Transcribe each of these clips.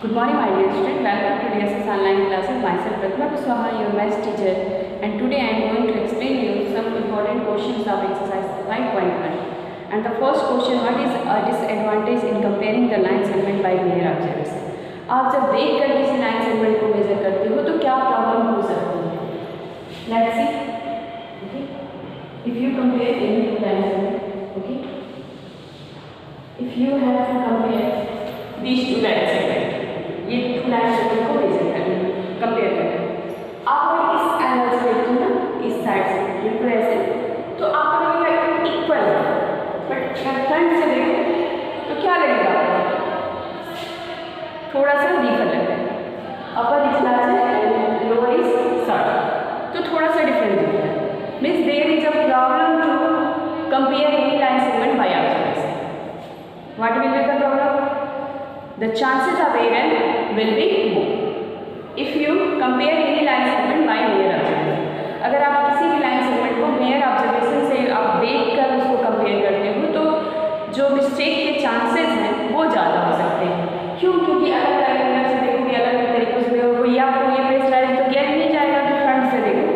Good morning, my dear student. Welcome to DSS online classes. Myself Pratma Kuswaha, your maths teacher, and today I am going to explain you some important questions of exercise 5.1. And the first question: what is a disadvantage in comparing the line segment by mere observation? आप जब देख कर किसी line segment को major करते हो तो क्या प्रॉब्लम हो सकती है? Let's see. Okay. If you compare any two line segment, okay. If you have to compare these two line segment, ये टू लाइन सेगमेंट को मेजर करना, कंपेयर करना। आप अगर इस एंगल से देखते हो ना, इस साइड से बिल्कुल ऐसे, तो आपको लगेगा इक्वल, बट फ्रंट से देखो तो क्या लगेगा? थोड़ा सा डिफर लगता है। Upper is larger, lower is short, तो थोड़ा सा डिफरेंस दिखता है। Means there is a problem to compare any line segment by observation. What will be the problem? The chances of error will be more if you compare any line segment by mere observation. अगर आप किसी भी line segment को mere observation से आप देख कर उसको कंपेयर करते हो तो जो मिस्टेक के चांसेस हैं वो ज़्यादा हो सकते हैं। क्यों? क्योंकि अलग अलग एंगल से देखोगे, अलग अलग तरीक़ों से देखोगे, या आपको ये प्लेस डायरेक्ट तो क्या नहीं जाएगा कि फ्रंट से देखो,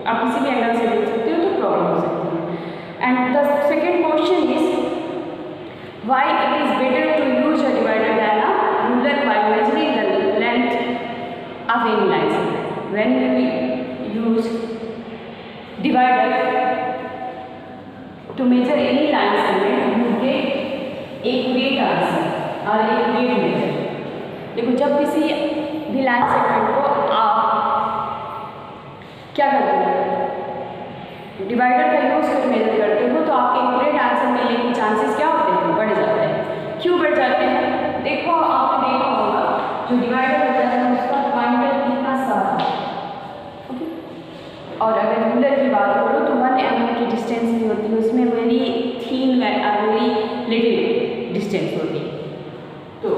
आप किसी भी एंगल से देख सकते हो तो प्रॉब्लम हो सकती है। And the second question is why it is better to use a divider than a ruler by measuring the length of any line segment. When we use divider to measure any line segment, you get accurate answer or accurate measure. देखो, जब किसी भी line segment को आप क्या करते हो, divider का यूज कर मेजर करते हो, तो आपके एक्यूरेट आंसर मिलने के चांसेस क्या होते हैं? बढ़ जाते हैं। क्यों बढ़ जाते हैं? देखो, आपने देखा होगा जो डिवाइडर होता है उसका पॉइंटर कितना सा है, ओके। और अगर रूलर की बात करो तो 1 mm की डिस्टेंस भी होती है, उसमें very thin very little distance होती है। तो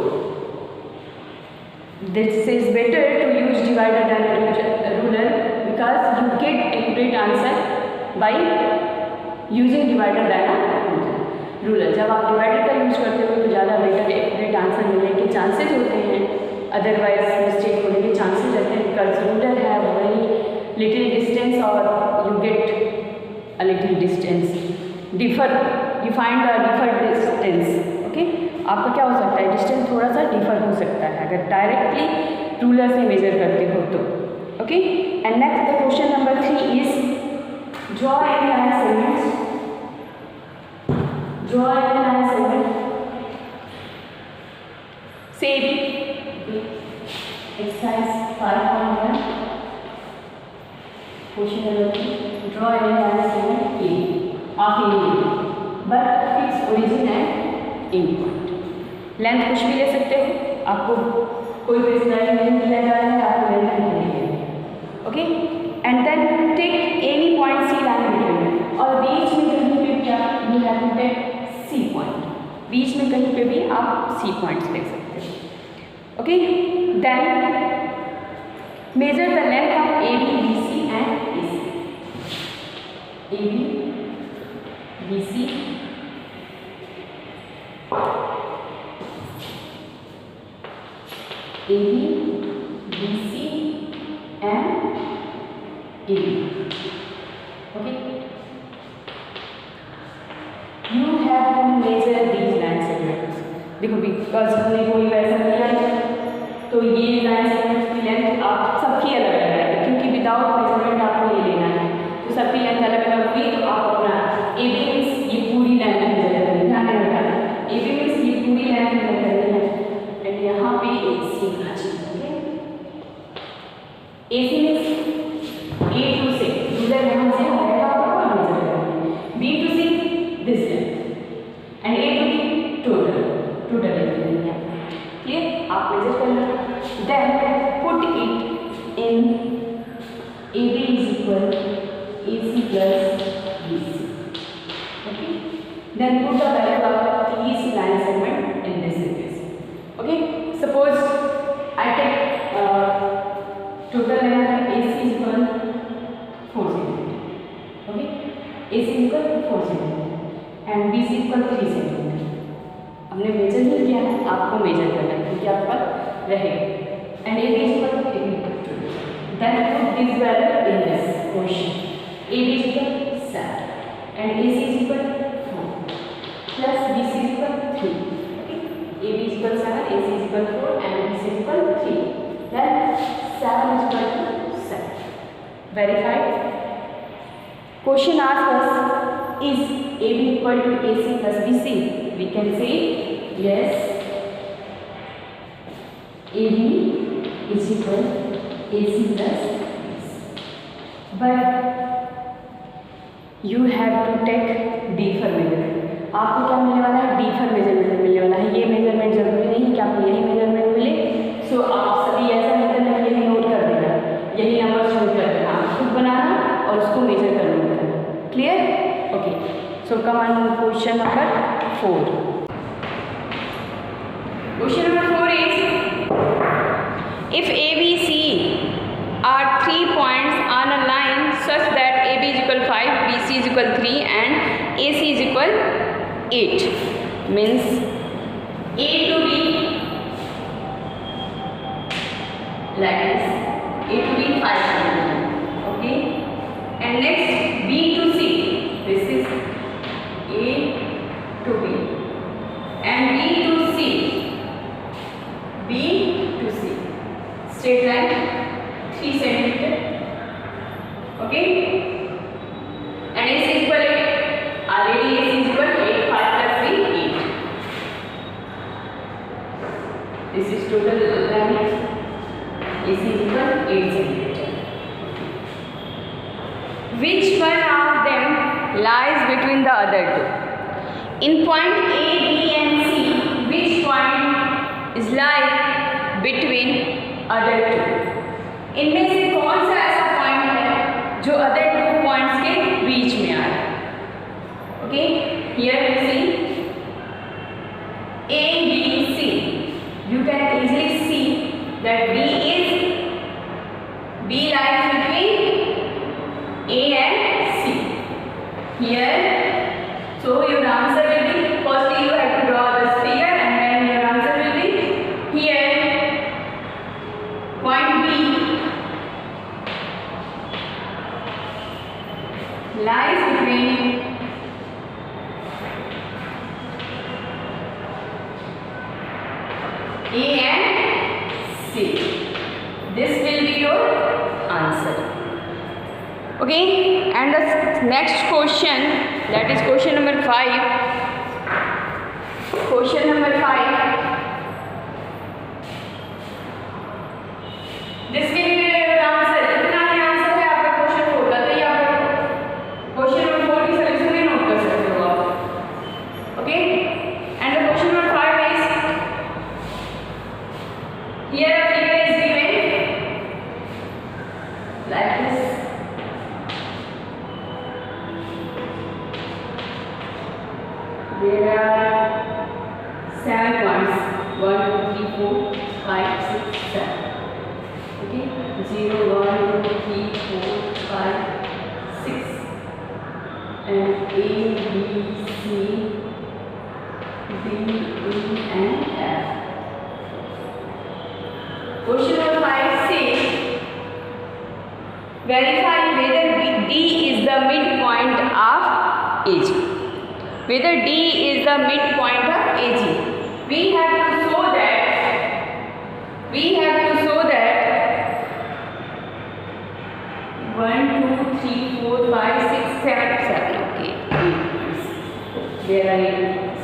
this is better to use divider than ruler because you get accurate answer by using divider than ruler. जब आप डिवाइडर का यूज करते हो तो ज़्यादा बेटर एक्यूरेट आंसर मिलने के चांसेस होते हैं, अदरवाइज मिस्टेक होने के चांसेस रहते हैं। बिकॉज रूलर है वेरी लिटिल डिस्टेंस और you get a little distance differ, you find the differ distance, okay. आपका क्या हो सकता है? डिस्टेंस थोड़ा सा डिफर हो सकता है अगर डायरेक्टली रूलर से मेजर करते हो तो, okay. And next the question number 3 is draw any line segment. Draw any line segment. Same. Exercise 5.1. Question number 3. Draw any line segment A of AB, but its origin and end point. Length कुछ भी ले सकते हो, आपको कोई page नहीं दिया जा रहा है, आपको लेंथ नहीं है, okay. And then take any point C line between, और बीच में कहीं पे भी आप you have to take C point, बीच में कहीं पे भी आप सी पॉइंट्स ले सकते हो, okay. Then measure the length of A B B C and A C. A B B C A B C and AB. Okay. You have to measure these line segments. देखो, because हमने कोई वैसा लिया है तो ये line segments की length आप सबकी अलग अलग है, क्योंकि विदाउट मेजरमेंट आपको ये लेना है, तो सबकी लेंथ अलग अलग हुई। तो आप अपना AB मीन्स ये पूरी लेंथ मेजर करनी है, ध्यान रखना। AB मीन्स ये पूरी लेंथ मेजर करनी है, एंड यहाँ पे AC होना चाहिए, okay. AC means A to C, ruler यहाँ से आएगा और मेजर करेंगे। B to C this length and A to B total length है, क्लियर? आप मेजर कर लो। Then put it in AB is equal AC plus BC, okay. Then put the value of each line segment in this series, okay. Suppose I take total length AC is equal 4 cm, okay. AC is equal 4 cm and BC equal 3 cm. हमने major नहीं किया है, आपको major करना है क्योंकि आपका रहेगा and AB is equal to AB. Then put this value in this question. AB is equal to 7 and AC is equal to 4 plus BC is equal to 3. Okay? AB is equal to 7, AC is equal to 4 and BC is equal to 3. Then 7 is equal to 7. Verified. Question asks us, is AB equal to AC plus BC? We can say yes, AB is equal to AC plus BC. But you have to take D for measurement. आपको क्या मिलने वाला है? D for measurement मिलने वाला है. ये measurement जरूरी नहीं कि आपको यही मेजरमेंट मिले. सो आप सभी ऐसा नहीं करना, यही नोट कर देना, यही नंबर नोट कर देना, आप खुद बनाना और उसको मेजर करना. Clear? Okay. So come on, question number 4. Question number 4 is, if ABC are 3 points on a line such that AB is equal to 5, BC is equal to 3 and AC is equal to 8, means A to B like this, A to B 5, okay, and next B to C, this is A to B and B to C, B to C, straight line 3 centimeter, okay, and AC is equal to 8, already AC is equal to 8, 5 plus 3, 8, this is total line, AC is equal to 8 centimeter. Which one of them lies between the other two? In point A, B and C, which point is lie between other two? इनमें से कौन सा ऐसा point है जो other two points के बीच में आ रहा है? Okay, here we see A, B, C. You can easily see that B lies between A and C. Here, so your answer will be, firstly you have to draw this figure and then your answer will be here, point B lies between A and C. This will be your answer. Okay, and the next question, that is question number 5. Question number 5. This will be your answer. इतना ही answer है आपका question 4 का, तो ये आप question number 4 की solution में note कर सकते हो आप. Okay, and the question number 5 is, here a figure is given like this. There are 7 points, 1, 2, 3, 4, 5, 6, 7. Okay, 0, 1, 2, 3, 4, 5, 6, and A, B, C, D, E, and F. Question number 5 says, verify whether D is the midpoint of AG. Whether D is the midpoint of AG. We have to show that 1, 2, 3, 4, 5, 6, 7, 7. Okay, 8 points. There are 8 points.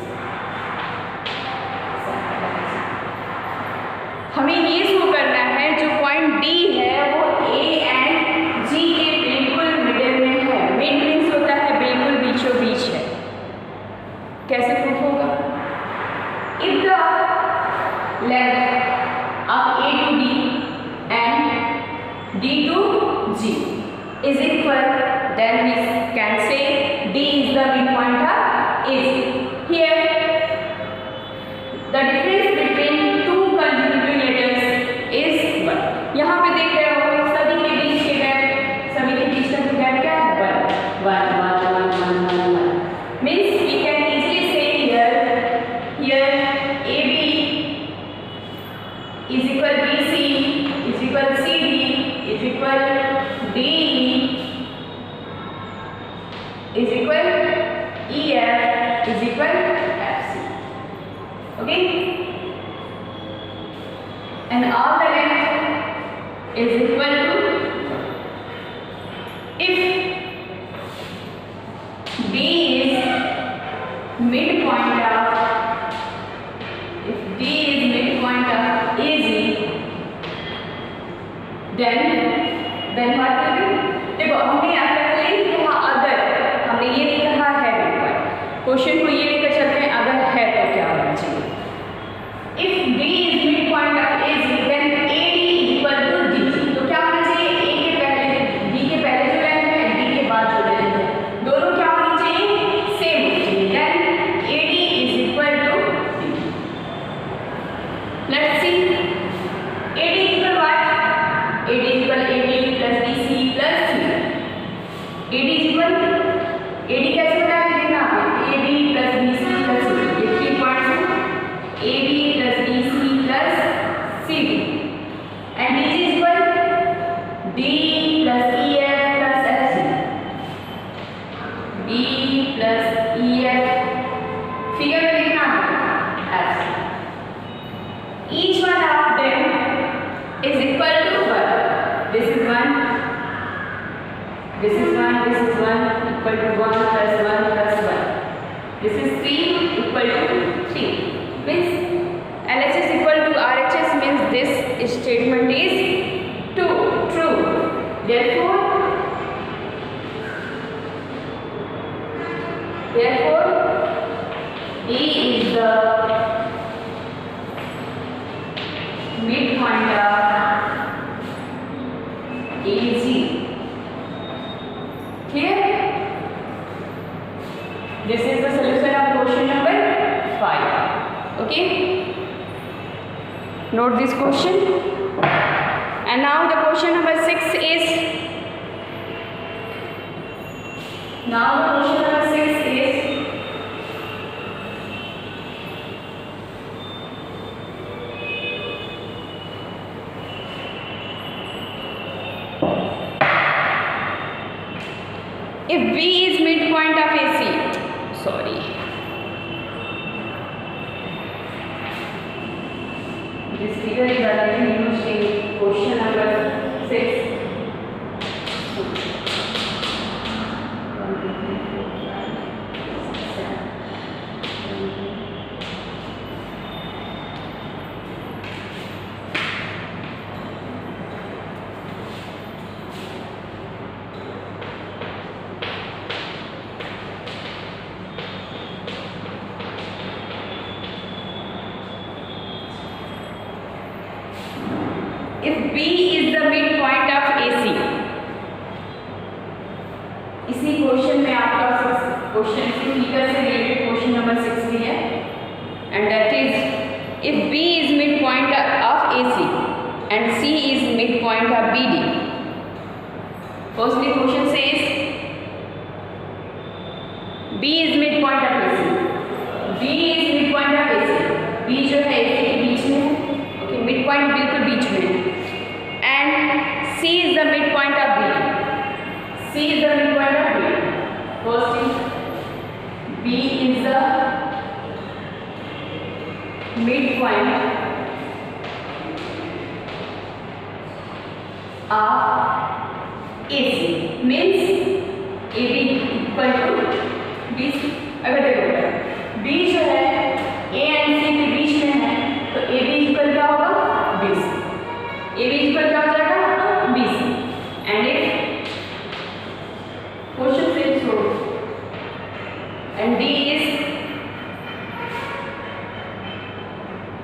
हमें ये show करना है जो point D है वो A and G के बिल्कुल middle में है. मिड मीन्स होता है बिल्कुल बीचों बीच है. कैसे प्रूफ होगा? If the length of A to D and D to G is equal, then we can say D is the midpoint of AG. Here, the difference between two consecutive letters is 1. यहाँ पे देख रहे हो सभी के बीच के gap, सभी के बीच का गैप क्या है? 1, 1, 1, 1, 1, 1, 1. Means we can easily say here AB is equal is equal to FC. Okay? And all the length is equal to, if D is midpoint of, if D is midpoint of AZ, then what will be? देखो हमने यहाँ तक नहीं कहा अगर, हमने ये नहीं कहा है midpoint, क्वेश्चन को ये लेकर चलते हैं अगर है तो क्या होना चाहिए. If D is midpoint of AZ, then AD is equal to DC. तो क्या होना चाहिए? A के पहले, D के पहले जो लेंथ है, D के बाद जो लेंथ है, दोनों क्या होनी चाहिए? सेम होनी चाहिए. Then AD is equal to D. Let's see. AD is equal what? AD is equal AD plus BC plus C. AD is equal, AD कैसे बनाया देखना आपने? AD plus BC plus C. ये 3 पॉइंट्स हैं. AD plus BC plus CD. And DC is equal D plus EF plus FC. D plus EF. Figure में देखना आपने FC. Each one of them is equal to 1. This is 1. This is 1. This is 1 equal to 1 plus 1 plus 1. This is 3 equal to 3. Means LHS equal to RHS means this statement is true. Therefore E is the midpoint of AZ. Clear? This is the solution of question number 5. Okay? Note this question. And now the question number 6 is. Now the question number 6 is. If B is midpoint of AC, sorry, this figure is already used in question number 6. 1, 2, 3, 4, 5, 6, 7, 8. If B is the midpoint of AC, इसी question में आपका question इसी figure से related question number 6 भी है. And that is, if B is midpoint of AC and C is midpoint of BD. Firstly, question says B is midpoint of AC. B is midpoint of AC. B जो है AC के बीच में है. Okay, midpoint बिल्कुल बीच में है. And C is the midpoint of BD. C is the midpoint of BD. First is B is the midpoint of AC. Means AB equal to BC. अगर देखो B जो है A and C के बीच में है तो AB इक्वल क्या होगा? BC. AB इक्वल क्या हो जाएगा? BC. And if question says so, and D is,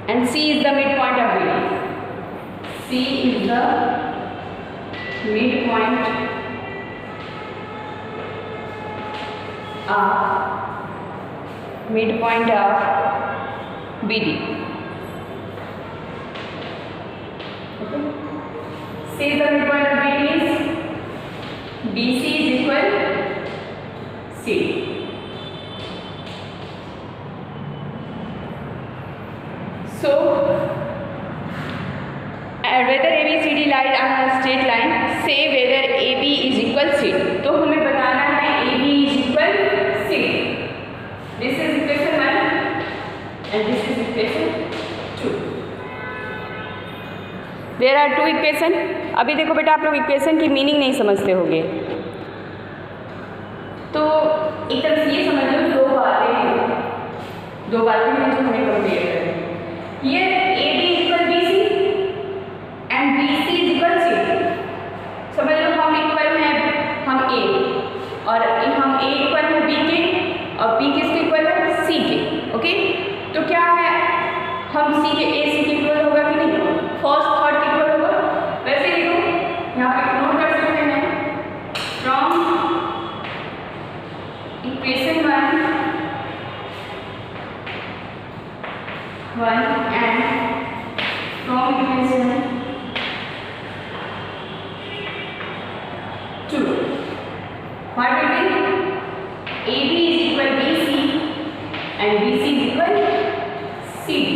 and C is the midpoint of BD. C is the midpoint of BD. Okay. C is the midpoint of BD is BC is equal C. So whether ABCD lies on a straight line, say whether AB is equal CD. तो हमें बताना है AB is equal CD. This is and this is equation 2. There are two equation. अभी देखो बेटा, आप लोग equation की मीनिंग नहीं समझते होंगे, तो एक तरह से ये समझ लो दो बातें हैं जो हमें कंपेयर करनी है. ये A B equal B C and B C is equal C. समझ लो हम इक्वल हैं, हम ए, और हम ए इक्वल है बी के, और बी किसके इक्वल है, सी के. ओके, तो क्या है, हम सी के ए सी के इक्वल होगा कि नहीं, फर्स्ट थर्ड के इक्वल होगा. वैसे ही देखो यहाँ पे नोट कर सकते हैं from equation 1 and from equation 2, what will be, AB is equal BC and BC is equal CD.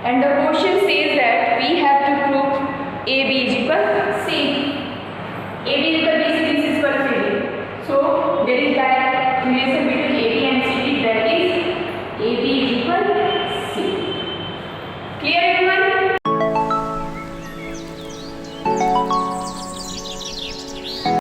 And the question says that we have to prove AB is equal CD. AB is equal BC